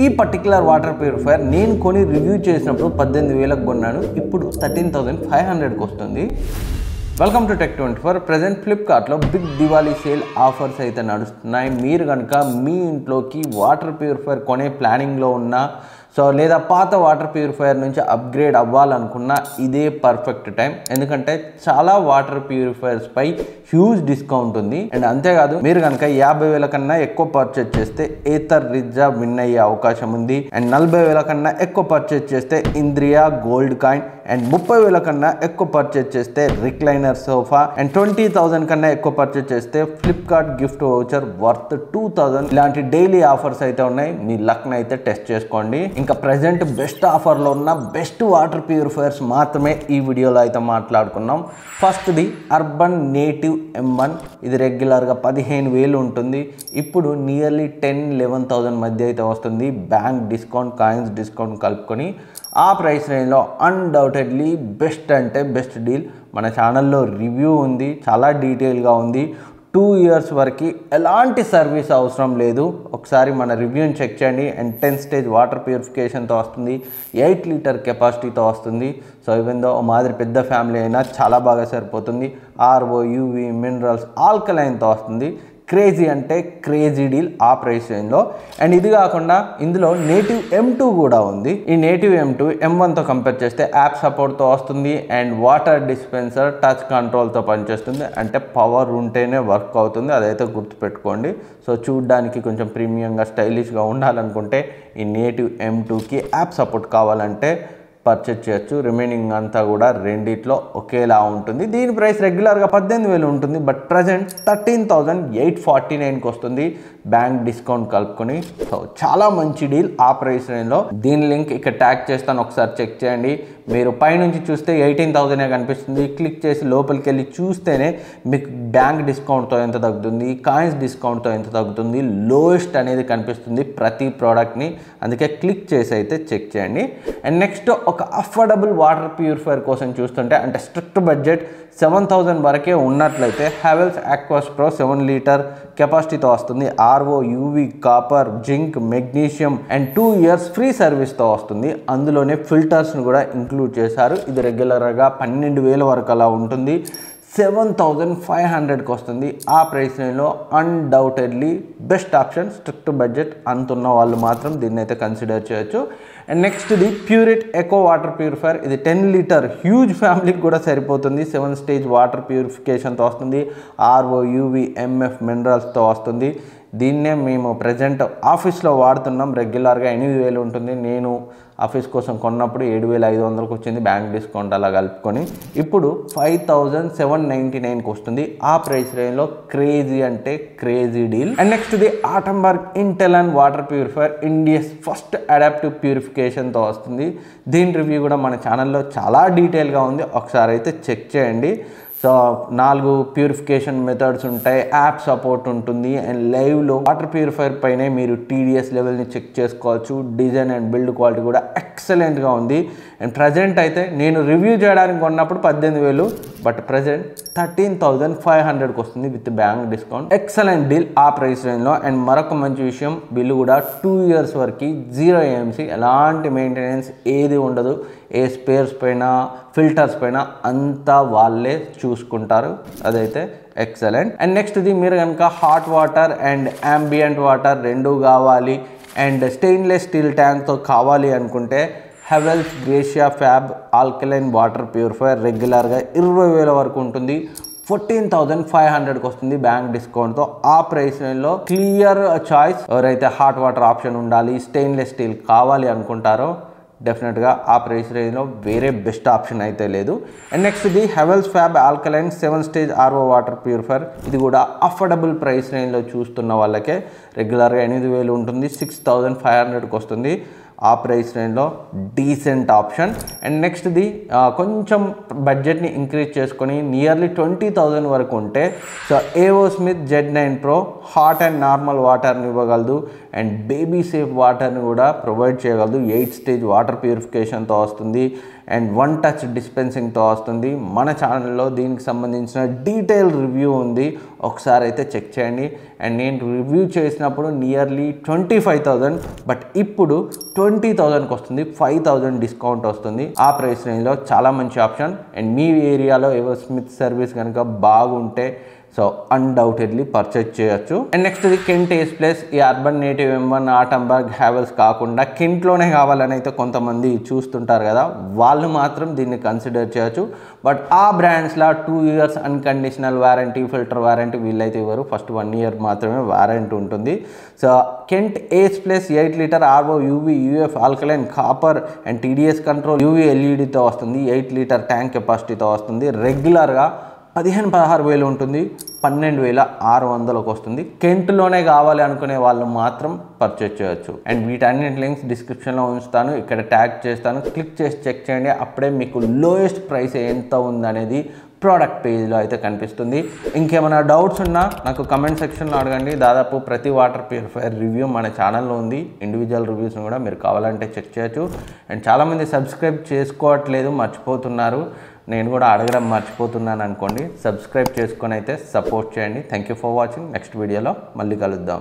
ఈ particular water purifier నేను కొని రివ్యూ చేసినప్పుడు 18,000కి కొన్నాను. ఇప్పుడు 13,500కి వస్తుంది. Welcome to Tech24. ప్రజెంట్ ఫ్లిప్కార్ట్లో బిగ్ దివాళీ సేల్ ఆఫర్స్ అయితే నడుస్తున్నాయి. మీరు కనుక మీ ఇంట్లోకి వాటర్ ప్యూరిఫైయర్ కొనే ప్లానింగ్లో ఉన్నా లేదా పాత వాటర్ ప్యూరిఫైయర్ నుంచి అప్గ్రేడ్ అవ్వాలనుకున్నా ఇదే పర్ఫెక్ట్ టైం. ఎందుకంటే చాలా వాటర్ ప్యూరిఫైయర్స్ పై హ్యూజ్ డిస్కౌంట్ ఉంది. అండ్ అంతేకాదు మీరు కనుక 50,000 కన్నా ఎక్కువ పర్చేజ్ చేస్తే ఏతర్ రిజ్జా విన్ అయ్యే అవకాశం ఉంది. అండ్ 40,000 కన్నా ఎక్కువ పర్చేజ్ చేస్తే ఇంద్రియా గోల్డ్ కాయిన్, అండ్ 30,000 కన్నా ఎక్కువ పర్చేజ్ చేస్తే రిక్లైనర్ సోఫా, అండ్ 20,000 కన్నా ఎక్కువ పర్చేజ్ చేస్తే ఫ్లిప్కార్ట్ గిఫ్ట్ వౌచర్ వర్త్ 2,000. ఇలాంటి డైలీ ఆఫర్స్ అయితే ఉన్నాయి. మీ లక్ని అయితే టెస్ట్ చేసుకోండి. ఇంకా ప్రెజెంట్ బెస్ట్ ఆఫర్లో ఉన్న బెస్ట్ వాటర్ ప్యూరిఫైయర్స్ మాత్రమే ఈ వీడియోలో అయితే మాట్లాడుకున్నాం. ఫస్ట్ది అర్బన్ నేటివ్ M1. ఇది రెగ్యులర్గా 15,000 ఉంటుంది. ఇప్పుడు నియర్లీ 10-11,000 మధ్య అయితే వస్తుంది. బ్యాంక్ డిస్కౌంట్, కాయిన్స్ డిస్కౌంట్ కలుపుకొని ఆ ప్రైస్ రేంజ్లో అన్డౌటెడ్లీ బెస్ట్ అంటే బెస్ట్ డీల్. మన ఛానల్లో రివ్యూ ఉంది, చాలా డీటెయిల్గా ఉంది. 2 years వరకు ఎలాంటి సర్వీస్ అవసరం లేదు. ఒకసారి మన రివ్యూని చెక్ చేయండి. అండ్ 10 stage వాటర్ ప్యూరిఫికేషన్తో వస్తుంది, 8 లీటర్ కెపాసిటీతో వస్తుంది. సో ఈవెన్ దో మాదిరి పెద్ద ఫ్యామిలీ అయినా చాలా బాగా సరిపోతుంది. RO, UV, మినరల్స్, ఆల్కలైన్తో వస్తుంది. క్రేజీ అంటే క్రేజీ డీల్ ఆ ప్రైస్ రేంజ్లో. అండ్ ఇది కాకుండా ఇందులో నేటివ్ M2 కూడా ఉంది. ఈ నేటివ్ M2 M1తో కంపేర్ చేస్తే యాప్ సపోర్ట్తో వస్తుంది. అండ్ వాటర్ డిస్పెన్సర్ టచ్ కంట్రోల్తో పనిచేస్తుంది. అంటే పవర్ ఉంటేనే వర్క్ అవుతుంది, అదైతే గుర్తుపెట్టుకోండి. సో చూడ్డానికి కొంచెం ప్రీమియంగా స్టైలిష్గా ఉండాలనుకుంటే ఈ నేటివ్ M2కి యాప్ సపోర్ట్ కావాలంటే పర్చేజ్ చేయొచ్చు. రిమైనింగ్ అంతా కూడా రెండిట్లో ఒకేలా ఉంటుంది. దీని ప్రైస్ రెగ్యులర్గా 18,000 ఉంటుంది. బట్ ప్రజెంట్ 13,849కి వస్తుంది బ్యాంక్ డిస్కౌంట్ కలుపుకొని. సో చాలా మంచి డీల్ ఆ ప్రైస్ రేంజ్లో. దీని లింక్ ఇక్కడ ట్యాగ్ చేస్తాను, ఒకసారి చెక్ చేయండి. మీరు పైనుంచి చూస్తే 18,000 కనిపిస్తుంది. క్లిక్ చేసి లోపలికి వెళ్ళి చూస్తేనే మీకు బ్యాంక్ డిస్కౌంట్తో ఎంత తగ్గుతుంది, కాయిన్స్ డిస్కౌంట్తో ఎంత తగ్గుతుంది, లోయెస్ట్ అనేది కనిపిస్తుంది ప్రతి ప్రోడక్ట్ని. అందుకే క్లిక్ చేసి అయితే చెక్ చేయండి. అండ్ నెక్స్ట్ ఒక అఫోర్డబుల్ వాటర్ ప్యూరిఫైయర్ కోసం చూస్తుంటే, అంటే స్ట్రిక్ట్ బడ్జెట్ 7,000 వరకే ఉన్నట్లయితే హ్యావెల్స్ ఆక్వాస్ ప్రో 7 లీటర్ కెపాసిటీతో వస్తుంది. RO, UV, copper, zinc, magnesium and 2 years free సర్వీస్తో వస్తుంది. అందులోనే ఫిల్టర్స్ని కూడా ఇంక్లూడ్ చేశారు. ఇది రెగ్యులర్గా 12,000 వరకు అలా ఉంటుంది. 7,500కి వస్తుంది. ఆ ప్రైస్ రేంజ్లో undoubtedly best option. Strict budget అంతున్న వాళ్ళు మాత్రం దీన్ని అయితే కన్సిడర్ చేయొచ్చు. అండ్ నెక్స్ట్ది ప్యూరిట్ ఎకో వాటర్ ప్యూరిఫైయర్. ఇది 10 లీటర్ హ్యూజ్ ఫ్యామిలీకి కూడా సరిపోతుంది. 7 stage వాటర్ ప్యూరిఫికేషన్తో వస్తుంది. RO, UV, MF మినరల్స్తో వస్తుంది. దీన్నే మేము ప్రజెంట్ ఆఫీస్లో వాడుతున్నాం. రెగ్యులర్గా 8,000 ఉంటుంది. నేను ఆఫీస్ కోసం కొన్నప్పుడు 7,500కి వచ్చింది బ్యాంక్ డిస్కౌంట్ అలా కలుపుకొని. ఇప్పుడు 5,799కి వస్తుంది. ఆ ప్రైస్ రేంజ్లో క్రేజీ అంటే క్రేజీ డీల్. అండ్ నెక్స్ట్ది Atomberg Intellon water purifier. India's first adaptive ప్యూరిఫికేషన్తో వస్తుంది. దీని రివ్యూ కూడా మన ఛానల్లో చాలా డీటెయిల్గా ఉంది, ఒకసారి అయితే చెక్ చేయండి. సో 4 ప్యూరిఫికేషన్ మెథడ్స్ ఉంటాయి, యాప్ సపోర్ట్ ఉంటుంది. అండ్ లైవ్లో వాటర్ ప్యూరిఫైయర్ పైనే మీరు TDS లెవెల్ని చెక్ చేసుకోవచ్చు. డిజైన్ అండ్ బిల్డ్ క్వాలిటీ కూడా ఎక్సలెంట్గా ఉంది. అండ్ ప్రజెంట్ అయితే నేను రివ్యూ చేయడానికి కొన్నప్పుడు 18,000, బట్ ప్రజెంట్ 13,500కి వస్తుంది with bank discount. Excellent deal ఆ ప్రైస్ రేంజ్లో. అండ్ మరొక మంచి విషయం, బిల్లు కూడా 2 years వరకు 0 AMC, ఎలాంటి మెయింటెనెన్స్ ఏది ఉండదు. ఏ స్పేర్స్ పైన, ఫిల్టర్స్ పైన అంతా వాళ్ళే చూసుకుంటారు. అదైతే ఎక్సలెంట్. అండ్ నెక్స్ట్ది మీరు కనుక hot water and ambient water రెండు కావాలి అండ్ స్టెయిన్లెస్ స్టీల్ ట్యాంక్తో కావాలి అనుకుంటే Havells gratia fab alkaline water purifier రెగ్యులర్గా 20,000 వరకు ఉంటుంది. 14,500కి వస్తుంది బ్యాంక్ డిస్కౌంట్తో. ఆ ప్రైస్ రేంజ్లో క్లియర్ చాయిస్. ఎవరైతే హాట్ వాటర్ ఆప్షన్ ఉండాలి, స్టెయిన్లెస్ స్టీల్ కావాలి అనుకుంటారో డెఫినెట్గా ఆ ప్రైస్ రేంజ్లో వేరే బెస్ట్ ఆప్షన్ అయితే లేదు. అండ్ నెక్స్ట్ది Havells Fab alkaline 7 stage RO water purifier. ఇది కూడా అఫోర్డబుల్ ప్రైస్ రేంజ్లో చూస్తున్న వాళ్ళకే రెగ్యులర్గా 8,000 ఉంటుంది. 6,500కి వస్తుంది. ఆ ప్రైస్ రేంజ్లో డీసెంట్ ఆప్షన్. అండ్ నెక్స్ట్ది కొంచెం బడ్జెట్ని ఇంక్రీజ్ చేసుకొని నియర్లీ 20,000 వరకు ఉంటే so AO Smith Z9 Pro hot and normal వాటర్ని ఇవ్వగలదు. అండ్ బేబీ సేఫ్ వాటర్ని కూడా ప్రొవైడ్ చేయగలదు. 8 stage వాటర్ ప్యూరిఫికేషన్తో వస్తుంది. అండ్ 1 టచ్ డిస్పెన్సింగ్తో వస్తుంది. మన ఛానల్లో దీనికి సంబంధించిన డీటెయిల్ రివ్యూ ఉంది, ఒకసారి అయితే చెక్ చేయండి. అండ్ నేను రివ్యూ చేసినప్పుడు నియర్లీ 25,000, బట్ ఇప్పుడు 20,000కి వస్తుంది, 5,000 డిస్కౌంట్ వస్తుంది. ఆ ప్రైస్ రేంజ్లో చాలా మంచి ఆప్షన్. అండ్ మీ ఏరియాలో ఎవర్ స్మిత్ సర్వీస్ కనుక బాగుంటే సో అన్డౌటెడ్లీ పర్చేజ్ చేయొచ్చు. అండ్ నెక్స్ట్ ఇది కెంట్ ఏస్ ప్లస్. ఈ urban native M1 Atomberg Havells కాకుండా కెంట్లోనే కావాలని అయితే కొంతమంది చూస్తుంటారు కదా, వాళ్ళు మాత్రం దీన్ని కన్సిడర్ చేయొచ్చు. బట్ ఆ బ్రాండ్స్లో 2 years unconditional warranty, filter warranty వీళ్ళైతే ఇవ్వరు. ఫస్ట్ 1 year మాత్రమే వారంటీ ఉంటుంది. So Kent ace plus 8 litre RO UV UF alkaline copper and TDS control UV LEDతో వస్తుంది. 8 లీటర్ ట్యాంక్ కెపాసిటీతో వస్తుంది. రెగ్యులర్గా 15-16 వేలు ఉంటుంది, 12,600కి వస్తుంది. కెంట్లోనే కావాలి అనుకునే వాళ్ళు మాత్రం పర్చేజ్ చేయొచ్చు. అండ్ వీటన్నిటి లింక్స్ డిస్క్రిప్షన్లో ఉంచుతాను, ఇక్కడ ట్యాగ్ చేస్తాను, క్లిక్ చేసి చెక్ చేయండి. అప్పుడే మీకు లోయెస్ట్ ప్రైస్ ఎంత ఉందనేది ప్రోడక్ట్ పేజ్లో అయితే కనిపిస్తుంది. ఇంకేమైనా డౌట్స్ ఉన్నా నాకు కమెంట్ సెక్షన్లో అడగండి. దాదాపు ప్రతి వాటర్ ప్యూరిఫైయర్ రివ్యూ మన ఛానల్లో ఉంది. ఇండివిజువల్ రివ్యూస్ని కూడా మీరు కావాలంటే చెక్ చేయొచ్చు. అండ్ చాలామంది సబ్స్క్రైబ్ చేసుకోవట్లేదు, మర్చిపోతున్నారు. నేను కూడా అడగడం మర్చిపోతున్నాను అనుకోండి. సబ్స్క్రైబ్ చేసుకొని అయితే సపోర్ట్ చేయండి. Thank you for watching. Next వీడియోలో మళ్ళీ కలుద్దాం.